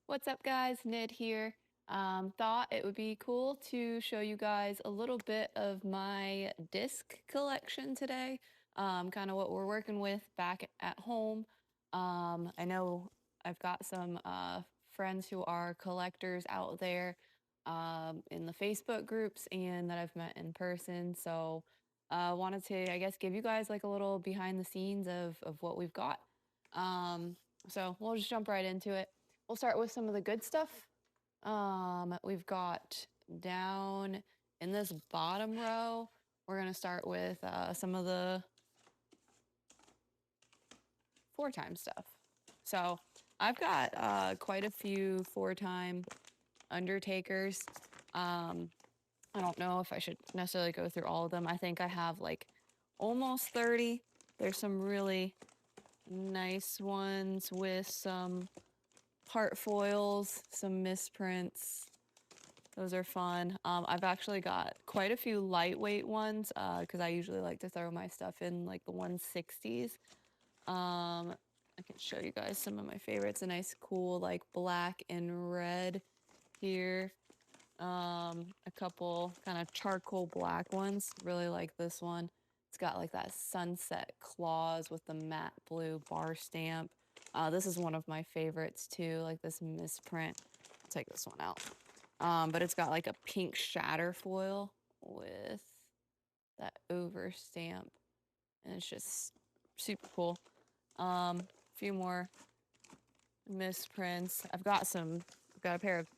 What's up, guys? Nid here. Thought it would be cool to show you guys a little bit of my disc collection today. Kind of what we're working with back at home. I know I've got some friends who are collectors out there in the Facebook groups and that I've met in person. So wanted to, I guess, give you guys like a little behind the scenes of what we've got. So we'll just jump right into it. We'll start with some of the good stuff. We've got down in this bottom row, we're going to start with some of the 4-time stuff. So I've got quite a few 4-time Undertakers. I don't know if I should necessarily go through all of them. I think I have like almost 30. There's some really nice ones with some heart foils, some misprints. Those are fun. I've actually got quite a few lightweight ones because I usually like to throw my stuff in like the 160s. I can show you guys some of my favorites. A nice cool like black and red here. A couple kind of charcoal black ones. Really like this one. It's got like that sunset claws with the matte blue bar stamp. This is one of my favorites too, like this misprint. I'll take this one out. But it's got like a pink shatter foil with that over stamp, and it's just super cool. A few more misprints. I've got a pair of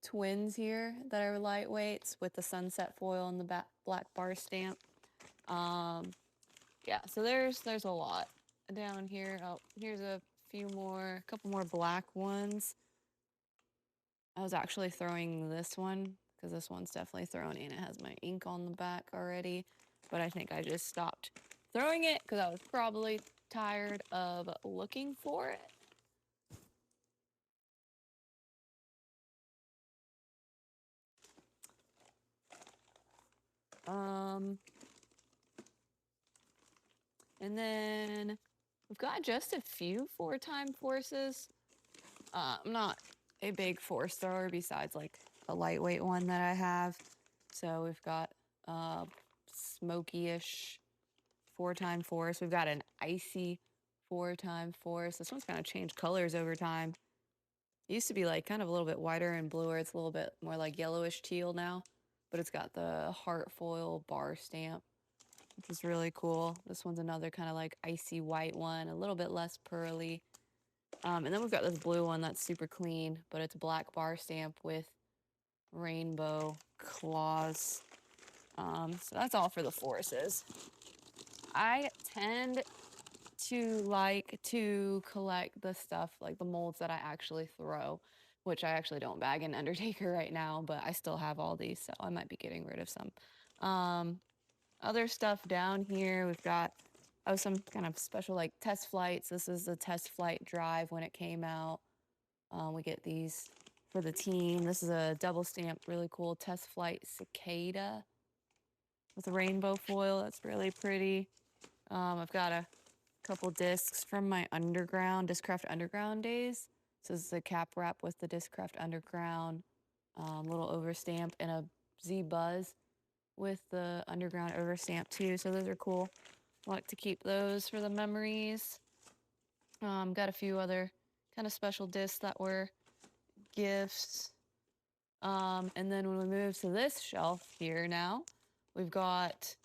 twins here that are lightweights with the sunset foil and the black bar stamp. Yeah, so there's a lot down here. Oh, here's a couple more black ones. I was actually throwing this one because this one's definitely thrown in. It has my ink on the back already, but I think I just stopped throwing it because I was probably tired of looking for it. And then we've got just a few 4-time forces. I'm not a big force thrower besides like a lightweight one that I have. So we've got smoky-ish 4-time force. We've got an icy 4-time force. This one's kind of changed colors over time. It used to be like kind of a little bit whiter and bluer. It's a little bit more like yellowish teal now, but it's got the heart foil bar stamp, which is really cool. This one's another kind of like icy white one, a little bit less pearly. And then we've got this blue one that's super clean, but it's black bar stamp with rainbow claws. So that's all for the forces. I tend to like to collect the stuff, like the molds that I actually throw, which I actually don't bag in Undertaker right now, but I still have all these, so I might be getting rid of some. Other stuff down here, we've got some kind of special like test flights. This is the test flight drive when it came out. We get these for the team. This is a double stamp, really cool test flight cicada with a rainbow foil. That's really pretty. I've got a couple discs from my Discraft Underground days. This is the cap wrap with the Discraft Underground little overstamp and a Z Buzz with the Underground overstamp too. So those are cool. I like to keep those for the memories. Got a few other kind of special discs that were gifts. And then when we move to this shelf here now, we've got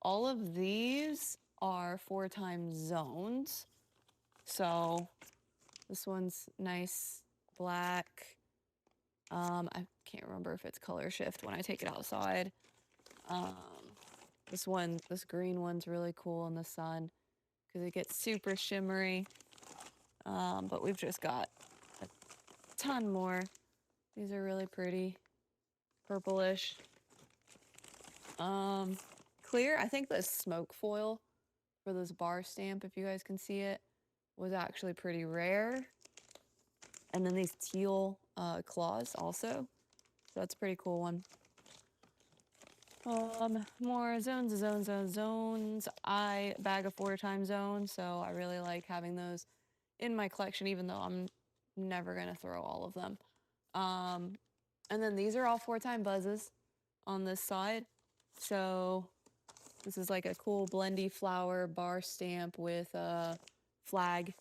all of these are 4-time zones. So this one's nice black. I can't remember if it's color shift when I take it outside. This green one's really cool in the sun because it gets super shimmery. But we've just got a ton more. These are really pretty, purplish. Clear, I think the smoke foil for this bar stamp, if you guys can see it, was actually pretty rare. And then these teal claws also. So that's a pretty cool one. More zones. I bag a 4-time zone, so I really like having those in my collection, even though I'm never gonna throw all of them. And then these are all 4-time buzzes on this side. So this is like a cool blendy flower bar stamp with a flag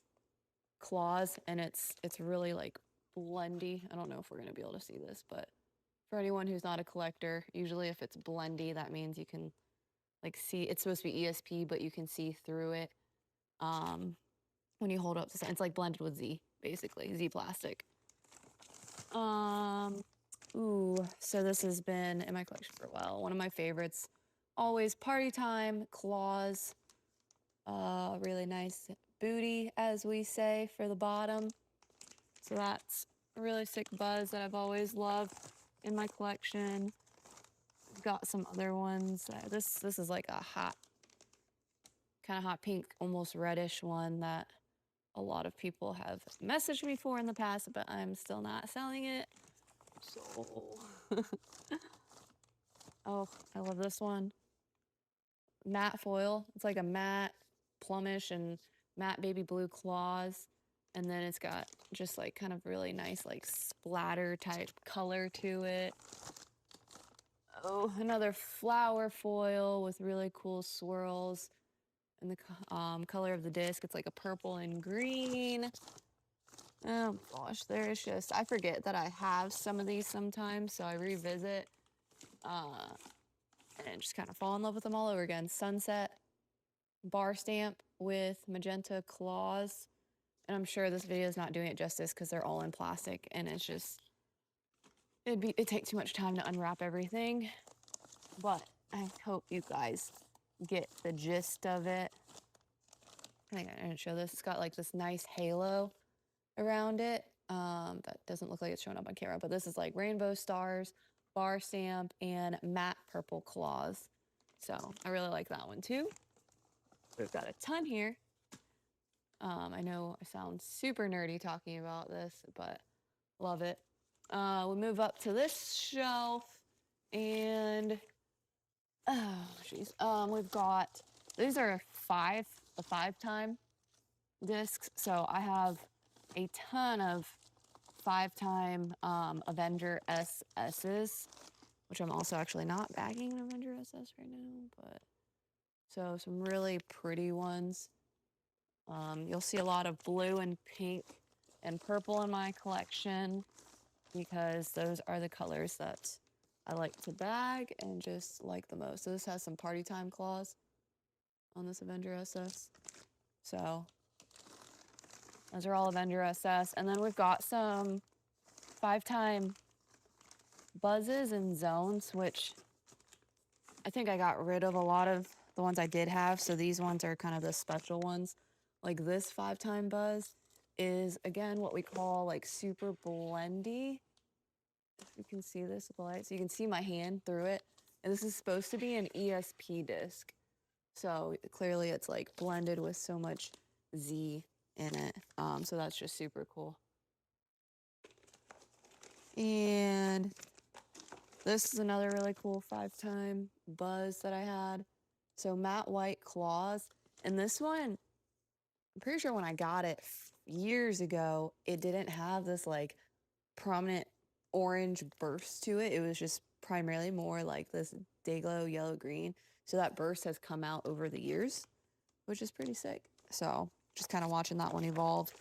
claws, and it's really like blendy. I don't know if we're gonna be able to see this, but for anyone who's not a collector, usually if it's blendy, that means you can like see it's supposed to be ESP, but you can see through it. When you hold up to it's like blended with Z, basically Z plastic. Ooh, so this has been in my collection for a while. One of my favorites, always party time claws. Really nice booty, as we say, for the bottom. So that's a really sick buzz that I've always loved in my collection. Got some other ones. This is like a hot, kind of hot pink, almost reddish one that a lot of people have messaged me for in the past, but I'm still not selling it. So, oh, I love this one. Matte foil. It's like a matte plumish and matte baby blue claws. And then it's got just like kind of really nice like splatter type color to it. Oh, another flower foil with really cool swirls. And the color of the disc, it's like a purple and green. Oh gosh, there's just, I forget that I have some of these sometimes, so I revisit and just kind of fall in love with them all over again. Sunset bar stamp with magenta claws. And I'm sure this video is not doing it justice because they're all in plastic and it's just, it'd take too much time to unwrap everything. But I hope you guys get the gist of it. I think I didn't show this. It's got like this nice halo around it. That doesn't look like it's showing up on camera, but this is like rainbow stars, bar stamp, and matte purple claws. So I really like that one too. We've got a ton here. I know I sound super nerdy talking about this, but love it. We move up to this shelf and oh geez. We've got, these are the 5-time discs. So I have a ton of 5-time Avenger SS's, which I'm also actually not bagging an Avenger SS right now, but so some really pretty ones. You'll see a lot of blue and pink and purple in my collection because those are the colors that I like to bag and just like the most. So this has some party time claws on this Avenger SS. So those are all Avenger SS. And then we've got some 5-time buzzes and zones, which I think I got rid of a lot of the ones I did have. So these ones are kind of the special ones. Like this 5-time buzz is, again, what we call like super blendy. If you can see this with the light. So you can see my hand through it. And this is supposed to be an ESP disc. So clearly it's like blended with so much Z in it. So that's just super cool. And this is another really cool 5-time buzz that I had. So matte white claws. And this one, I'm pretty sure when I got it years ago, it didn't have this like prominent orange burst to it. It was just primarily more like this day-glow yellow-green. So that burst has come out over the years, which is pretty sick. So just kind of watching that one evolve.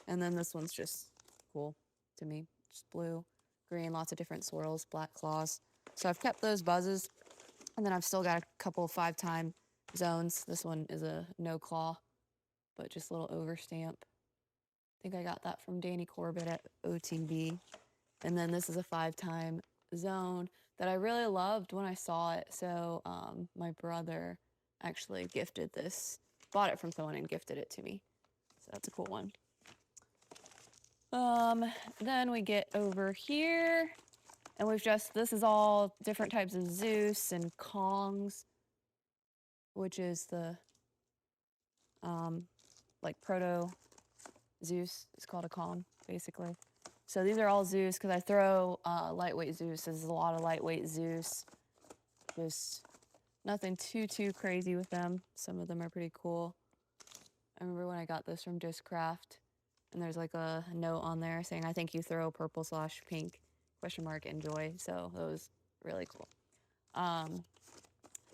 And then this one's just cool to me. Just blue, green, lots of different swirls, black claws. So I've kept those buzzes. And then I've still got a couple 5-time zones. This one is a no claw, but just a little overstamp. I think I got that from Danny Corbett at OTB. And then this is a 5-time zone that I really loved when I saw it. So my brother actually gifted this, bought it from someone and gifted it to me. So that's a cool one. Then we get over here and we've just, this is all different types of Zeus and Kongs, which is the like proto Zeus. It's called a Kong, basically. So these are all Zeus because I throw lightweight Zeus. This is a lot of lightweight Zeus. Just nothing too crazy with them. Some of them are pretty cool. I remember when I got this from Discraft, And there's like a note on there saying, I think you throw purple/pink question mark enjoy. So that was really cool.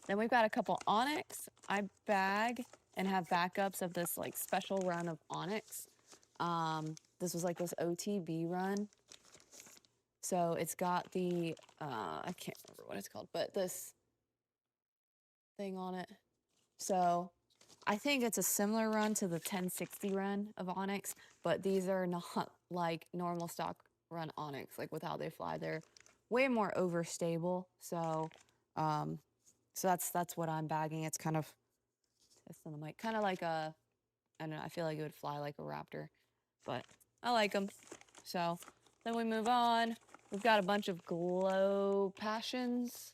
Then we've got a couple onyx. I bag and have backups of this like special run of onyx. This was like this OTB run. So it's got the, I can't remember what it's called, but this thing on it. So I think it's a similar run to the 1060 run of onyx, but these are not like normal stock run onyx, like with how they fly. They're way more overstable. So, so that's what I'm bagging. It's kind of, it's on the mic, kind of like a, I don't know, I feel like it would fly like a raptor, but I like them. So then we move on. We've got a bunch of glow passions.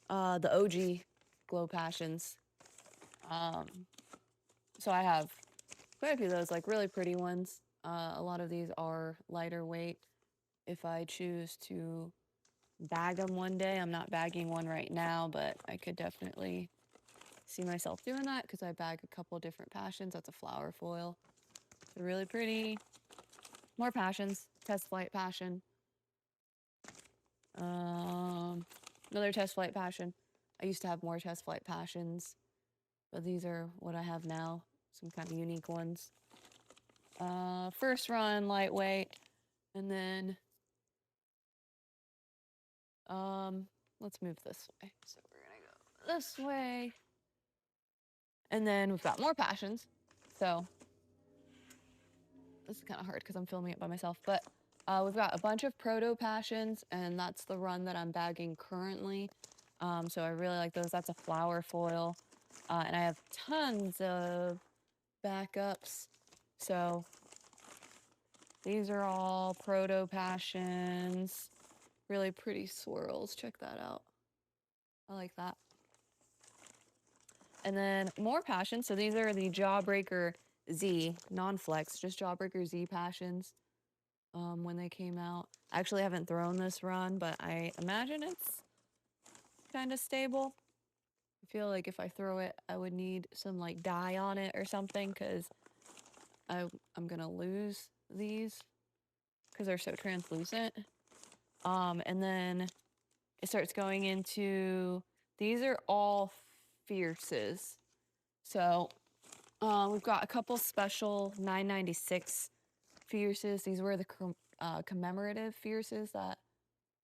The OG glow passions. So I have quite a few of those, like really pretty ones. A lot of these are lighter weight. If I choose to bag them one day, I'm not bagging one right now, but I could definitely see myself doing that because I bag a couple different passions. That's a flower foil. They're really pretty. More passions. Test flight passion. Another test flight passion. I used to have more test flight passions, but these are what I have now. Some kind of unique ones. First run, lightweight, and then let's move this way. So we're gonna go this way, and then we've got more passions. So this is kind of hard because I'm filming it by myself, but we've got a bunch of proto passions, and that's the run that I'm bagging currently. So I really like those. That's a flower foil, and I have tons of backups. So these are all proto passions. Really pretty swirls. Check that out. I like that. And then more passions. So these are the Jawbreaker Z, non-flex, just Jawbreaker Z passions when they came out. I actually haven't thrown this run, but I imagine it's kind of stable. I feel like if I throw it, I would need some like dye on it or something because I'm going to lose these because they're so translucent. And then it starts going into, these are all fierces. So we've got a couple special 996 fierces. These were the commemorative fierces that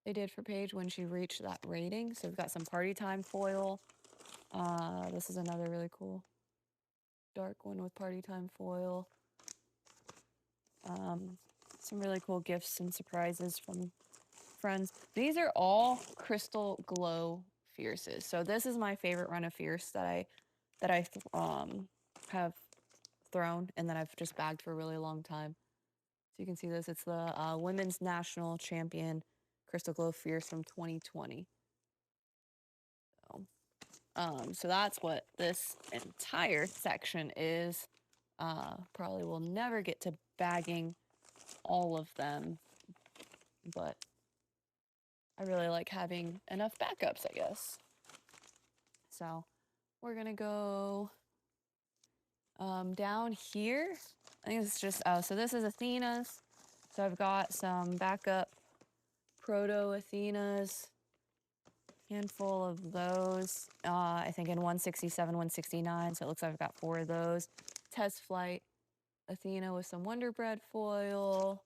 they did for Paige when she reached that rating. So we've got some party time foil. This is another really cool dark one with party time foil. Some really cool gifts and surprises from friends. These are all crystal glow fierces. So this is my favorite run of fierce that I have thrown and that I've just bagged for a really long time. So you can see this. It's the Women's National Champion Crystal Glow Fierce from 2020. So that's what this entire section is. Probably will never get to bagging all of them, but I really like having enough backups, I guess. So we're gonna go down here. I think it's just, so this is Athenas. So I've got some backup proto Athenas, handful of those, I think in 167, 169. So it looks like I've got 4 of those. Test flight Athena with some Wonder Bread foil.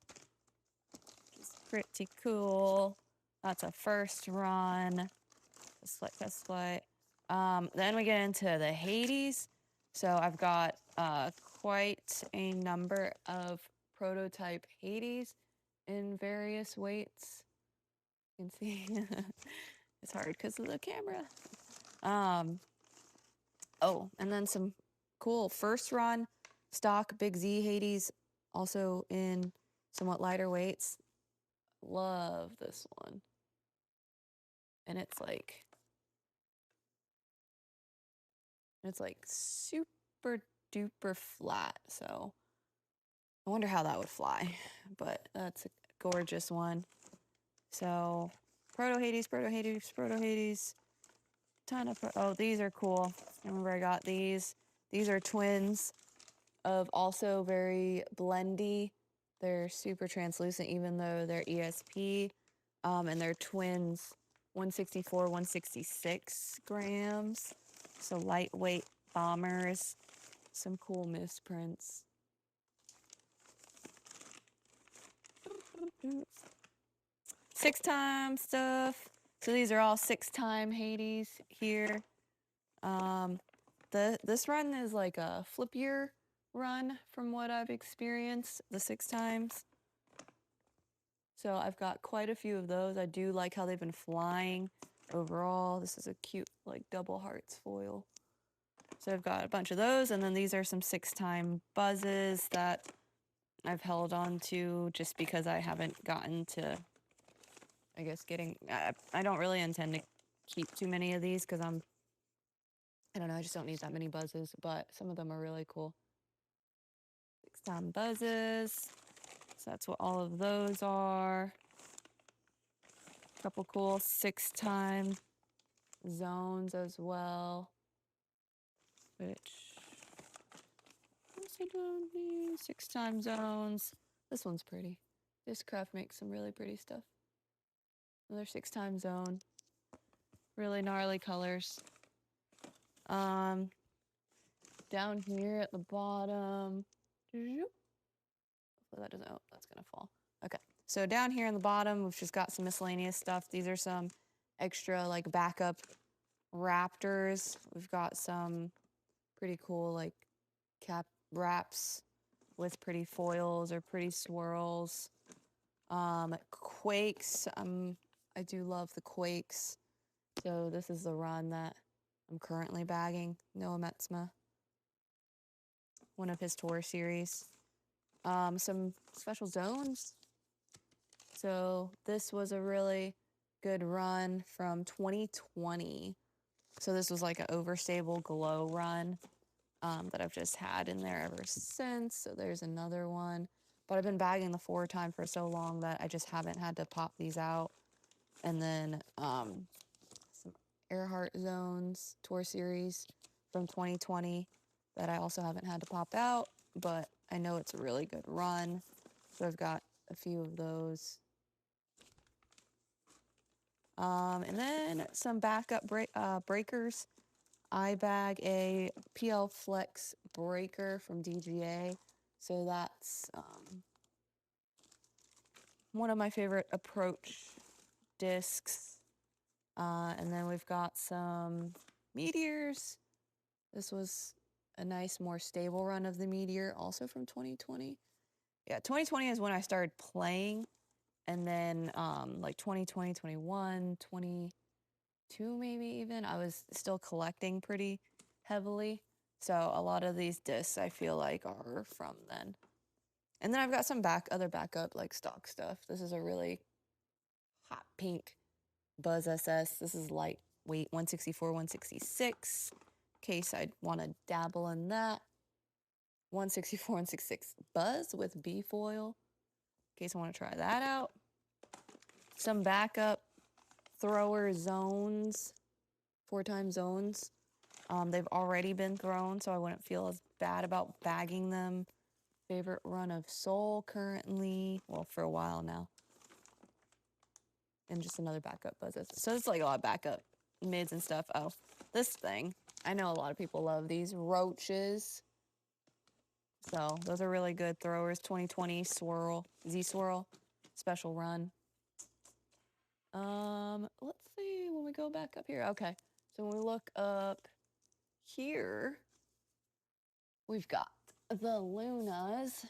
It's pretty cool. That's a first run. Test flight. Then we get into the Hades. So I've got quite a number of prototype Hades in various weights. You can see it's hard because of the camera. Oh, and then some cool first run stock Big Z Hades, also in somewhat lighter weights. Love this one. And it's like super duper flat. So I wonder how that would fly, but that's a gorgeous one. So Proto Hades, Proto Hades, Proto Hades. Ton of, oh, these are cool. I remember I got these. These are twins of also very blendy. They're super translucent even though they're ESP. And they're twins, 164, 166 grams. So lightweight bombers. Some cool misprints. 6-time stuff. So these are all 6-time Hades here. This run is like a flippier run from what I've experienced, the 6 times. So I've got quite a few of those. I do like how they've been flying overall. This is a cute like double hearts foil. So I've got a bunch of those, and then these are some 6-time buzzes that I've held on to just because I haven't gotten to, I guess, I don't really intend to keep too many of these because I don't know, I just don't need that many buzzes, but some of them are really cool. 6-time buzzes. So that's what all of those are. A couple cool 6-time zones as well. Which, what's he doing these? 6-time zones. This one's pretty. Discraft makes some really pretty stuff. Another 6-time zone. Really gnarly colors. Down here at the bottom. That doesn't, oh, that's gonna fall. Okay, so down here in the bottom, we've just got some miscellaneous stuff. These are some extra like backup raptors. We've got some pretty cool like cap wraps with pretty foils or pretty swirls. Quakes, I do love the Quakes. So this is the run that I'm currently bagging. Noah Metzma, one of his tour series. Some special zones. So this was a really good run from 2020. So this was like an overstable glow run that I've just had in there ever since. So there's another one. But I've been bagging the 4-time for so long that I just haven't had to pop these out. And then some Earhart Zones tour series from 2020 that I also haven't had to pop out, but I know it's a really good run. So I've got a few of those. And then some backup breakers. I bag a PL Flex breaker from DGA. So that's one of my favorite approach discs. And then we've got some meteors. This was a nice, more stable run of the meteor, also from 2020. Yeah, 2020 is when I started playing. And then like 2020, 21, 22 maybe even, I was still collecting pretty heavily. So a lot of these discs I feel like are from then. And then I've got some other backup like stock stuff. This is a really hot pink Buzz SS. This is lightweight 164, 166. In case I'd want to dabble in that. 164, 166 Buzz with B foil. In case I want to try that out. Some backup thrower zones, 4-time zones. They've already been thrown, so I wouldn't feel as bad about bagging them. Favorite run of Soul currently, well, for a while now. And just another backup buzzes. So it's like a lot of backup mids and stuff. Oh, this thing. I know a lot of people love these roaches. So those are really good throwers. 2020 swirl, Z swirl, special run. Let's see when we go back up here. Okay, so when we look up here, we've got the Lunas.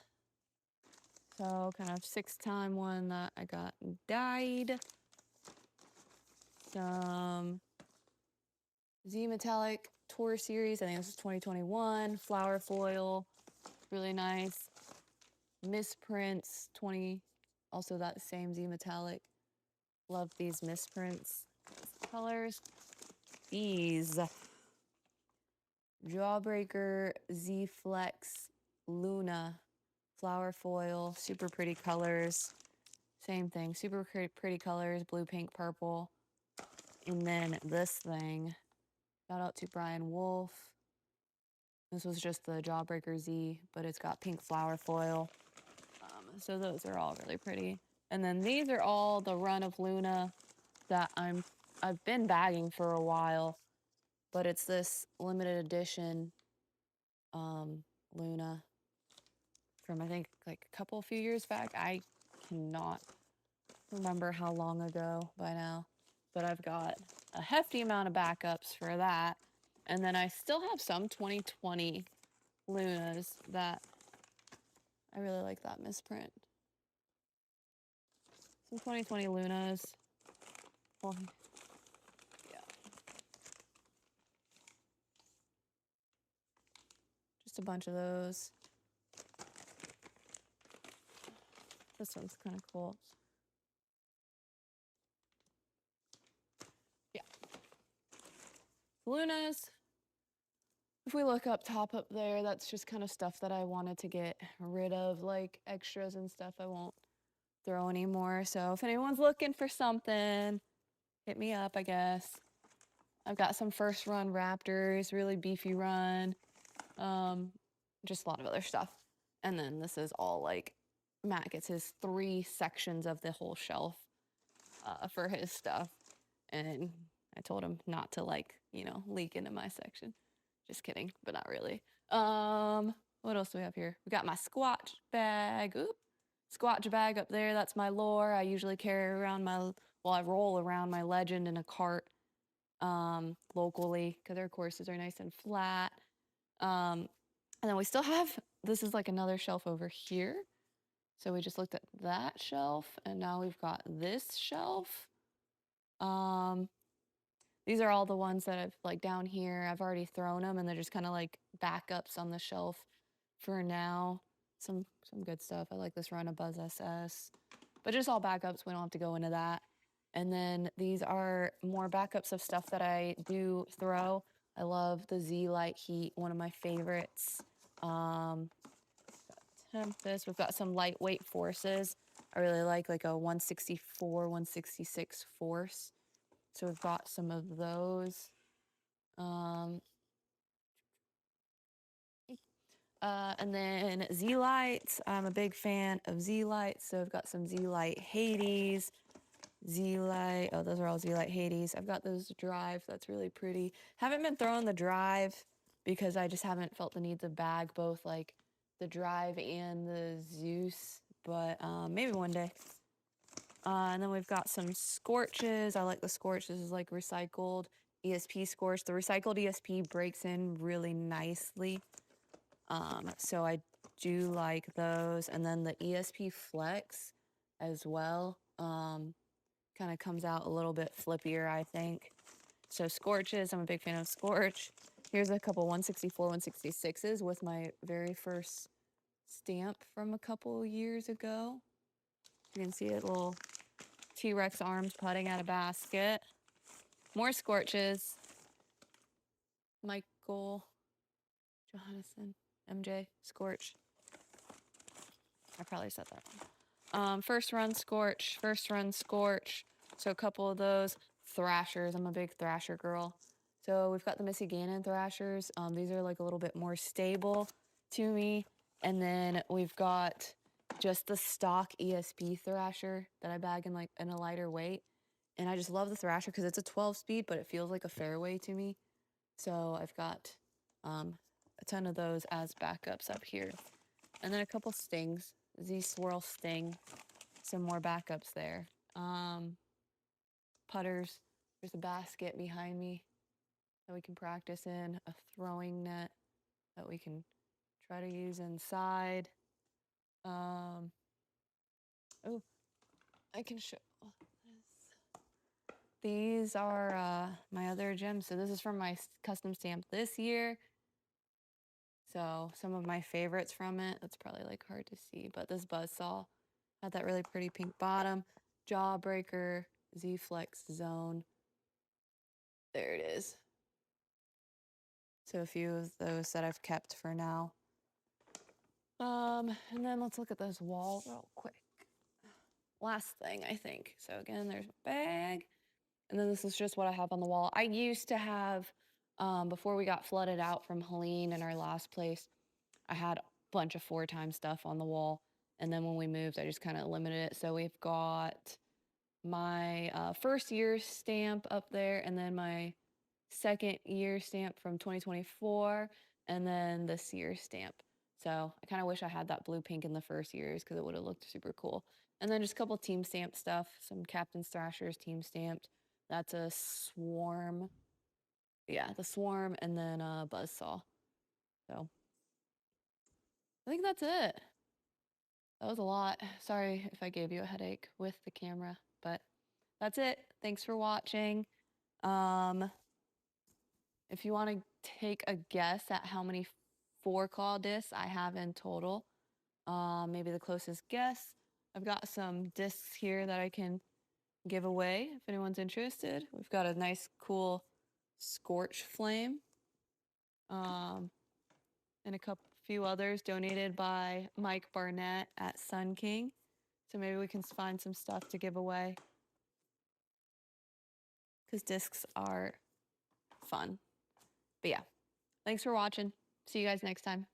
So kind of 6-time one that I got dyed. Some Z Metallic Tour Series. I think this is 2021. Flower foil, really nice. Misprints 20. Also that same Z Metallic. Love these misprints. Colors. These Jawbreaker Z Flex Luna flower foil, super pretty colors. Same thing, super pretty colors, blue, pink, purple. And then this thing, shout out to Brian Wolf. This was just the Jawbreaker Z, but it's got pink flower foil. So those are all really pretty. And then these are all the run of Luna that I've been bagging for a while, but it's this limited edition Luna from I think like a few years back. I cannot remember how long ago by now, but I've got a hefty amount of backups for that. And then I still have some 2020 Lunas that I really like that misprint. Some 2020 Lunas. Well, yeah. Just a bunch of those. This one's kind of cool. Yeah. Lunas. If we look up top up there, that's just kind of stuff that I wanted to get rid of, like extras and stuff I won't throw anymore. So if anyone's looking for something, hit me up, I guess. I've got some first run Raptors, really beefy run, just a lot of other stuff. And then this is all like Matt gets his 3 sections of the whole shelf for his stuff. And I told him not to leak into my section. Just kidding, but not really. What else do we have here? We got my Squatch bag. Oop. Squatch bag up there. That's my lore. I usually carry around I roll around my legend in a cart locally because their courses are nice and flat. And then we still have, this is like another shelf over here. So we just looked at that shelf and now we've got this shelf. These are all the ones that I've like down here. I've already thrown them and they're just kind of like backups on the shelf for now. Some good stuff. I like this run of Buzz SS, but just all backups. We don't have to go into that. And then these are more backups of stuff that I do throw. I love the Z Light Heat, one of my favorites. Tempest. We've got some lightweight forces. I really like a 164, 166 force. So we've got some of those. And then Z-Lights. I'm a big fan of Z-Lights. So I've got some Z-Light Hades. Z-Light. Oh, those are all Z-Light Hades. I've got those Drive. That's really pretty. Haven't been throwing the Drive because I just haven't felt the need to bag both like the Drive and the Zeus. But maybe one day. And then we've got some Scorches. I like the Scorch. This is like recycled ESP Scorch. The recycled ESP breaks in really nicely. So I do like those. And then the ESP Flex as well. Kind of comes out a little bit flippier, I think. So Scorches, I'm a big fan of Scorch. Here's a couple 164, 166s with my very first stamp from a couple years ago. You can see it, little T-Rex arms putting out a basket. More Scorches. Michael Johannesson, MJ, Scorch. I probably said that wrong. First run Scorch. So a couple of those. Thrashers. I'm a big Thrasher girl. So we've got the Missy Gannon Thrashers. These are like a little bit more stable to me. And then we've got just the stock ESP Thrasher that I bag in a lighter weight. And I just love the Thrasher because it's a 12 speed, but it feels like a fairway to me. So I've got a ton of those as backups up here. And then a couple Stings. Z Swirl Sting. Some more backups there. Putters. There's a basket behind me that we can practice in. A throwing net that we can try to use inside. Oh, I can show this. These are my other gems. So this is from my custom stamp this year. So some of my favorites from it. That's probably like hard to see, but this Buzzsaw had that really pretty pink bottom. Jawbreaker, Z-Flex Zone. There it is. So a few of those that I've kept for now. And then let's look at this wall real quick. Last thing, I think. So again, there's a bag. And then this is just what I have on the wall. I used to have Before we got flooded out from Helene in our last place, I had a bunch of 4-time stuff on the wall. And then when we moved, I just kind of limited it. So we've got my first year stamp up there, and then my second year stamp from 2024, and then this year's stamp. So I kind of wish I had that blue pink in the first years because it would have looked super cool. And then just a couple team stamp stuff, some Captain Thrasher's team stamped. That's a swarm. Yeah, the swarm, and then a buzzsaw. So I think that's it. That was a lot. Sorry if I gave you a headache with the camera, but that's it. Thanks for watching. If you want to take a guess at how many 4-claw discs I have in total, maybe the closest guess, I've got some discs here that I can give away if anyone's interested. We've got a nice, cool Scorch Flame, and a few others donated by Mike Barnett at Sun King. So maybe we can find some stuff to give away because discs are fun. But yeah, thanks for watching. See you guys next time.